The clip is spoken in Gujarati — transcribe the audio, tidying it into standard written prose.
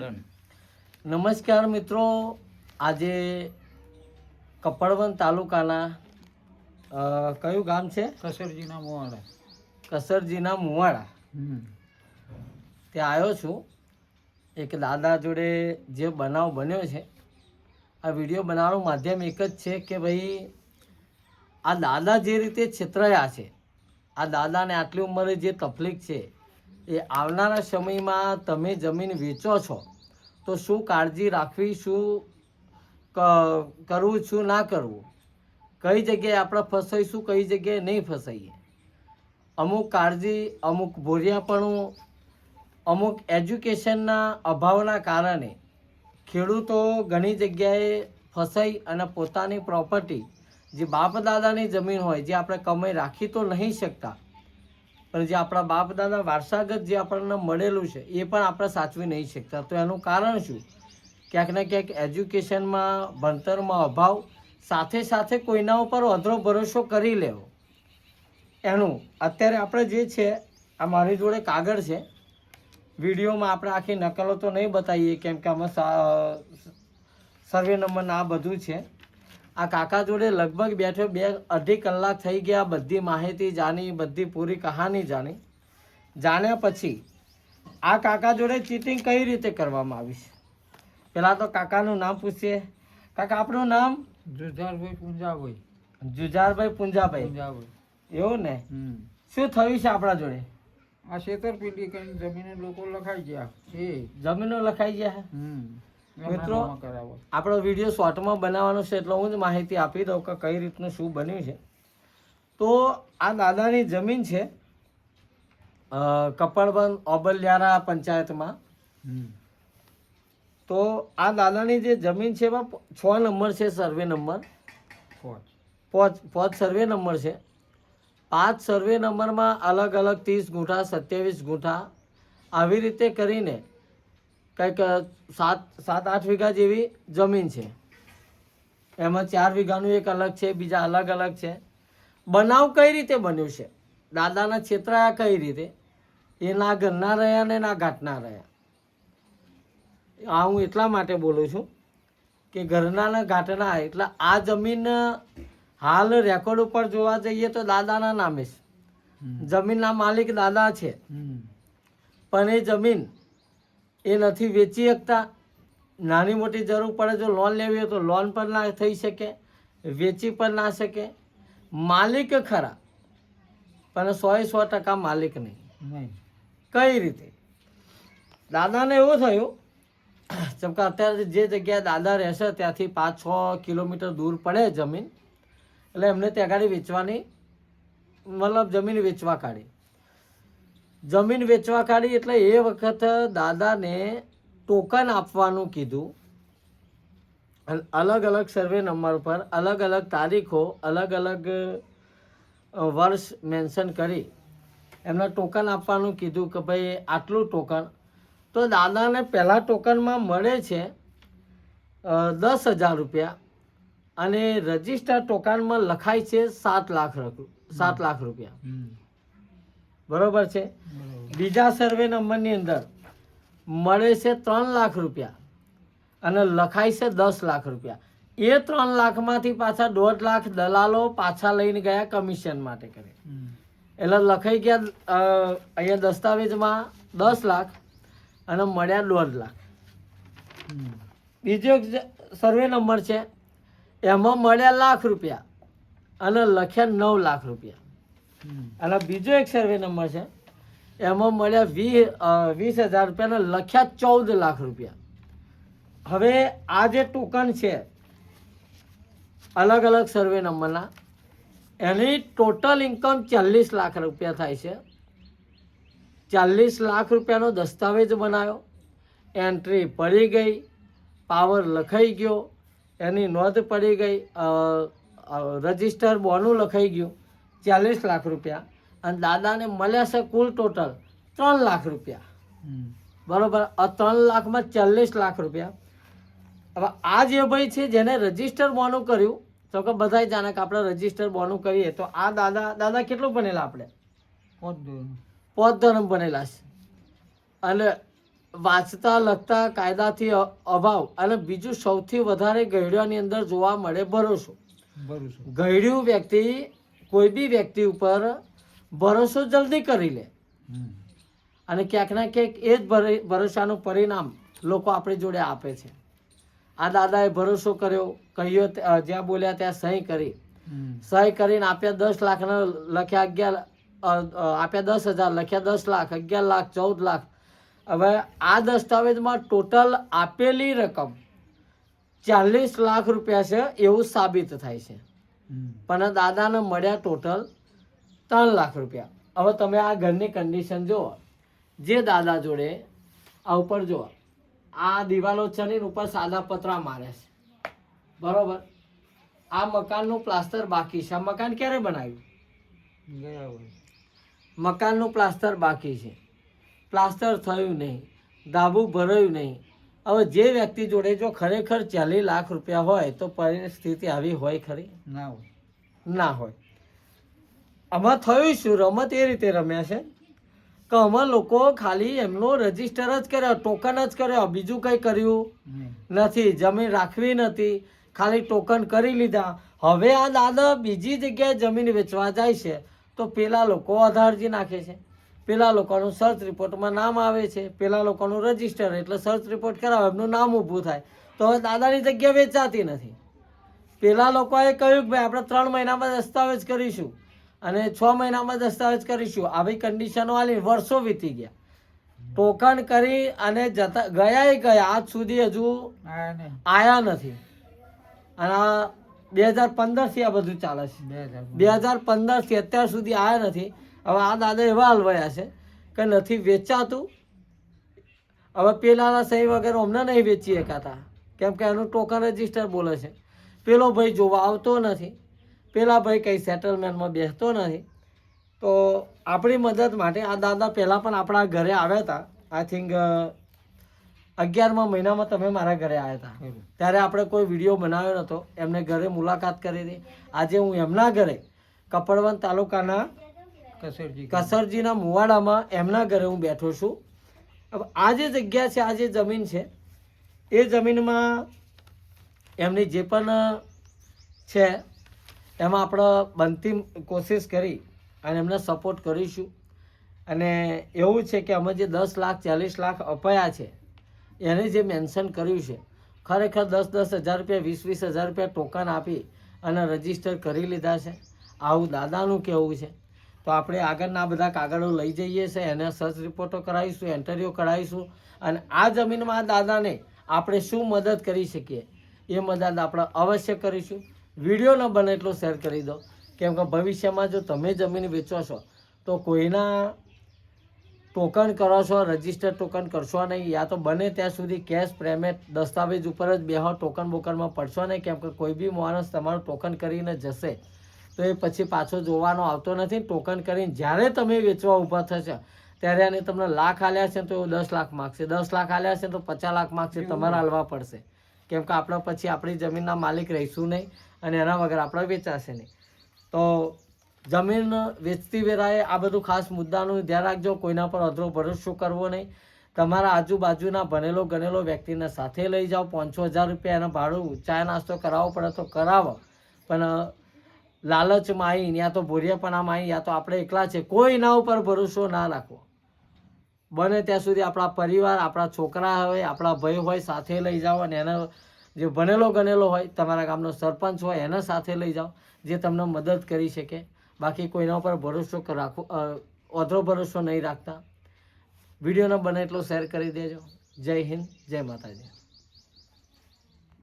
નમસ્કાર મિત્રો, આજે કપડવંત તાલુકાના કયું ગામ છે? કસરજીના મુવાડા. કસરજીના મુવાડા ત્યાં આવ્યો છું. એક દાદા જોડે જે બનાવ બન્યો છે, આ વિડીયો બનાવવાનું માધ્યમ એક જ છે કે ભાઈ આ દાદા જે રીતે છેતરાયા છે, આ દાદાને આટલી ઉંમરે જે તકલીફ છે એ આવનારા સમયમાં તમે જમીન વેચો છો તો શું કાળજી રાખવી, શું કરવું, શું ના કરવું, કઈ જગ્યાએ આપણે ફસાઈશું, કઈ જગ્યાએ નહીં ફસાઈએ. અમુક કાળજી, અમુક ભોરિયાપણું, અમુક એજ્યુકેશનના અભાવના કારણે ખેડૂતો ઘણી જગ્યાએ ફસાઈ અને પોતાની પ્રોપર્ટી, જે બાપ દાદાની જમીન હોય, જે આપણે કમાઈ રાખી તો નહીં શકતા, પણ જે આપણા બાપ દાદા વારસાગત જે આપણને મળેલું છે એ પણ આપણે સાચવી નહીં શકતા. તો એનું કારણ શું? ક્યાંક ને ક્યાંક એજ્યુકેશનમાં, ભણતરમાં અભાવ, સાથે સાથે કોઈના ઉપર અધરો ભરોસો કરી લેવો. એનું અત્યારે આપણે જે છે, આ મારી જોડે કાગળ છે, વિડીયોમાં આપણે આખી નકલો તો નહીં બતાવીએ કેમ કે આમાં સર્વે નંબર આ બધું છે. આ કાકા જોડે લગભગ બેઠો 2-2.5 કલાક થઈ ગયા, બધી માહિતી જાણી, બધી પૂરી કહાની જાણ્યા પછી આ કાકા જોડે ચીટિંગ કઈ રીતે કરવામાં આવી છે, પહેલાં તો કાકાનું નામ પૂછીએ. કાકા, આપણું નામ? જુજારભાઈ પુંજાભાઈ. જુજારભાઈ પુંજાભાઈ. એવું ને? શું થયું છે આપણા જોડે? આ છેતરપિંડી કરીને જમીને લોકો લખાઈ ગયા. જમીનો લખાઈ ગયા. મિત્રો, આપણો વિડીયો શોર્ટમાં બનાવવાનો છે એટલે હું જ માહિતી આપી દઉં કે કઈ રીતનું શું બન્યું છે. તો આ દાદાની જમીન છે કપડવંત ઓબલિયારા પંચાયતમાં. તો આ દાદાની જે જમીન છે એમાં 6 નંબર છે, સર્વે નંબર 5 સર્વે નંબર છે. 5 સર્વે નંબરમાં અલગ અલગ 30 ગુંઠા, 27 ગુંઠા આવી રીતે કરીને કંઈક 7-8 વીઘા જેવી જમીન છે. એમાં 4 વીઘાનું એક અલગ છે, બીજા અલગ અલગ છે. બનાવ કઈ રીતે બન્યો છે, દાદાના છેતરાયા કઈ રીતે, એ ના ઘરના રહ્યા ને ના ઘાટના રહ્યા. આ હું એટલા માટે બોલું છું કે ઘરના ને ઘાટના, એટલે આ જમીન હાલ રેકોર્ડ ઉપર જોવા જઈએ તો દાદાના નામે છે. જમીનના માલિક દાદા છે, પણ એ જમીન એ નથી વેચી શકતા. નાની મોટી જરૂર પડે જો લોન લેવી હોય તો લોન પણ ના થઈ શકે, વેચી પણ ના શકે. માલિક ખરા પણ 100% માલિક નહીં. કઈ રીતે? દાદાને એવું થયું, જેમ કે અત્યારે જે જગ્યાએ દાદા રહેશે ત્યાંથી 5-6 કિલોમીટર દૂર પડે જમીન, એટલે એમને ત્યાં ગાડી વેચવાની, મતલબ જમીન વેચવા કાઢી. જમીન વેચવા કાઢી એટલે એ વખત દાદાને ટોકન આપવાનું કીધું. અલગ અલગ સર્વે નંબર પર અલગ અલગ તારીખો, અલગ અલગ વર્ષ મેન્શન કરી એમને ટોકન આપવાનું કીધું કે ભાઈ આટલું ટોકન. તો દાદાને પહેલાં ટોકનમાં મળે છે 10,000 રૂપિયા અને રજિસ્ટર ટોકનમાં લખાય છે 7 લાખ રૂપિયા. બરોબર છે. બીજા સર્વે નંબરની અંદર મળે છે 3 લાખ રૂપિયા અને લખાય છે 10 લાખ રૂપિયા. એ 3 લાખમાંથી પાછા 1.5 લાખ દલાલો પાછા લઈને ગયા કમિશન માટે કરે. એટલે લખાઈ ગયા અહીંયા દસ્તાવેજમાં 10 લાખ અને મળ્યા 1.5 લાખ. બીજો સર્વે નંબર છે, એમાં મળ્યા લાખ રૂપિયા અને લખ્યા 9 લાખ રૂપિયા. અને બીજો એક સર્વે નંબર છે, એમાં મળ્યા 20,000 રૂપિયા અને લખ્યા 14 લાખ રૂપિયા. હવે આ જે ટોકન છે અલગ અલગ સર્વે નંબરના, એની ટોટલ ઇન્કમ 40 લાખ રૂપિયા થાય છે. 40 લાખ રૂપિયાનો દસ્તાવેજ બનાવ્યો, એન્ટ્રી પડી ગઈ, પાવર લખાઈ ગયો, એની નોંધ પડી ગઈ, રજિસ્ટર બોનું લખાઈ ગયું, 40 લાખ રૂપિયા. અને દાદાને મળ્યા છે કુલ ટોટલ 3 લાખ રૂપિયા. બરોબર. આ 3 લાખમાં 40 લાખ રૂપિયા. હવે આ જે ભાઈ છે જેને રજિસ્ટર બોનું કર્યું, તો કે બધા જાણે કે આપણે રજિસ્ટર બોનું કરીએ તો આ દાદા કેટલું બનેલા? આપણે 5 ધોરણ બનેલા છે. અને વાંચતા લખતા કાયદાથી અભાવ અને બીજું સૌથી વધારે ગયડાની અંદર જોવા મળે ભરોસો. ભરોસો. ગયડ્યું વ્યક્તિ કોઈ બી વ્યક્તિ ઉપર ભરોસો જલ્દી કરી લે હમ. અને ક્યાંક ના ક્યાંક એ જ ભરોસાનું પરિણામ લોકો આપણી જોડે આપે છે. આ દાદાએ ભરોસો કર્યો, કહ્યું જ્યાં બોલ્યા ત્યાં સહી કરી, હમ. સહી કરીને આપ્યા 10 લાખના, લખ્યા 11, આપ્યા 10,000, લખ્યા 10 લાખ, 11 લાખ, 14 લાખ. હવે આ દસ્તાવેજમાં ટોટલ આપેલી રકમ 40 લાખ રૂપિયા છે એવું સાબિત થાય છે. હમ. પણ દાદાને મળ્યા ટોટલ 3 લાખ રૂપિયા. હવે તમે આ ઘરની કન્ડિશન જુઓ, જે દાદા જોડે આ ઉપર જુઓ, આ દિવાલો છે ને એની ઉપર સાદા પતરા મારે છે, બરોબર. આ મકાનનું પ્લાસ્ટર બાકી છે. આ મકાન ક્યારે બનાવ્યું? ગયા વર્ષ. મકાનનું પ્લાસ્ટર બાકી છે, પ્લાસ્ટર થયું નહીં, ધાબુ ભરાયું નહીં. હવે જે વ્યક્તિ જોડે જો ખરેખર 40 લાખ રૂપિયા હોય તો પરિસ્થિતિ આવી હોય ખરી? ના હોય. ના હોય. આમાં થયું શું? રમત એ રીતે રમ્યા છે કે આમાં લોકો ખાલી એમનો રજીસ્ટર જ કર્યો, ટોકન જ કર્યો, બીજું કંઈ કર્યું નહીં. નથી. જમીન રાખવી નથી, ખાલી ટોકન કરી લીધા. હવે આ દાદા બીજી જગ્યાએ જમીન વેચવા જાય છે તો પેલા લોકો આધાર અરજી નાખે છે, પેલા લોકોનું સર્ચ રિપોર્ટમાં નામ આવે છે, પેલા લોકોનું રજીસ્ટર, એટલે સર્ચ રિપોર્ટ કરાવે, એમનું નામ ઊભું થાય. તો હવે દાદાની જગ્યા વેચાતી નથી. પેલા લોકોએ કહ્યું કે ભાઈ આપણે 3 મહિનામાં દસ્તાવેજ કરીશું અને 6 મહિનામાં દસ્તાવેજ કરીશું. આવી કન્ડિશનો આલી વર્ષો વીતી ગયા, ટોકન કરી અને જતા ગયા આજ સુધી હજુ આ નહીં. આયા નથી. અને આ 2015થી આ બધું ચાલે છે. 2015થી અત્યાર સુધી આયા નથી. હવે આ દાદા એવા હલવાયા છે કે નથી વેચાતું. હવે પેલાના સહી વગેરે અમને નહીં વેચી શકાતા, કેમ કે એનું ટોકન રજીસ્ટર બોલે છે. પેલો ભાઈ જોવા આવતો નથી, પેલા ભાઈ કંઈ સેટલમેન્ટમાં બેસતો નથી. તો આપણી મદદ માટે આ દાદા પહેલાં પણ આપણા ઘરે આવ્યા હતા. આઈ થિંક 11મા મહિનામાં તમે મારા ઘરે આવ્યા હતા, ખરું. ત્યારે આપણે કોઈ વિડીયો બનાવ્યો નહોતો. એમને ઘરે મુલાકાત કરી હતી. આજે હું એમના ઘરે કપડવંત તાલુકાના કસરજી. કસરજીના મુવાડામાં એમના ઘરે હું બેઠો છું. હવે આ જે જગ્યા છે, આ જે જમીન છે, એ જમીનમાં એમની જે પણ છે એમાં આપણે બનતી કોશિશ કરી અને એમને સપોર્ટ કરીશું. અને એવું છે કે અમે જે 10 લાખ 40 લાખ અપાયા છે એને જે મેન્શન કર્યું છે, ખરેખર 10,000 રૂપિયા 20,000 રૂપિયા ટોકન આપી અને રજીસ્ટર કરી લીધા છે. આવું દાદાનું કહેવું છે. તો આપણે આગળના બધા કાગળો લઈ જઈએ છીએ, એને સર્ચ રિપોર્ટો કરાવીશું, એન્ટરીઓ કરાવીશું અને આ જમીનમાં દાદાને આપણે શું મદદ કરી શકીએ એ મદદ આપણે અવશ્ય કરીશું. વિડીયો ન બને એટલો શેર કરી દો, કેમ કે ભવિષ્યમાં જો તમે જમીન વેચો છો તો કોઈના ટોકન કરો છો, રજીસ્ટર ટોકન કરશો નહીં, યા તો બને ત્યાં સુધી કેશ પેમેન્ટ દસ્તાવેજ ઉપર જ બેહો, ટોકન બોકનમાં પડશો નહીં. કેમ કે કોઈ બી માણસ તમારું ટોકન કરીને જશે તો એ પછી પાછો જોવાનો આવતો નથી. ટોકન કરીને જ્યારે તમે વેચવા ઊભા થશે ત્યારે એને તમને લાખ આલ્યા છે તો 10 લાખ માગશે, 10 લાખ આલ્યા છે તો 50 લાખ માગશે, તમારે હાલવા પડશે. કેમ કે આપણે પછી આપણી જમીનના માલિક રહીશું નહીં અને એના વગર આપણે વેચાશે નહીં. તો જમીન વેચતી વેરાએ આ બધું ખાસ મુદ્દાનું ધ્યાન રાખજો. કોઈના પર અધરો ભરોસો કરવો નહીં. તમારા આજુબાજુના ભણેલો ગણેલો વ્યક્તિને સાથે લઈ જાઓ. 5,000 રૂપિયા એના ભાડું ચા નાસ્તો કરાવવો પડે તો કરાવો, પણ લાલચમાં આવી યા તો ભોરિયાપણામાં આવી યા તો આપણે એકલા છે કોઈના ઉપર ભરોસો ના રાખવો. બને ત્યાં સુધી આપણા પરિવાર, આપણા છોકરા હોય, આપણા ભાઈ હોય, સાથે લઈ જાઓ અને એનો જે ભણેલો ગણેલો હોય, તમારા ગામનો સરપંચ હોય, એને સાથે લઈ જાઓ જે તમને મદદ કરી શકે. બાકી કોઈના ઉપર ભરોસો રાખો, અધરો ભરોસો નહીં રાખતા. વિડીયોને બને એટલો શેર કરી દેજો. જય હિન્દ, જય માતાજી.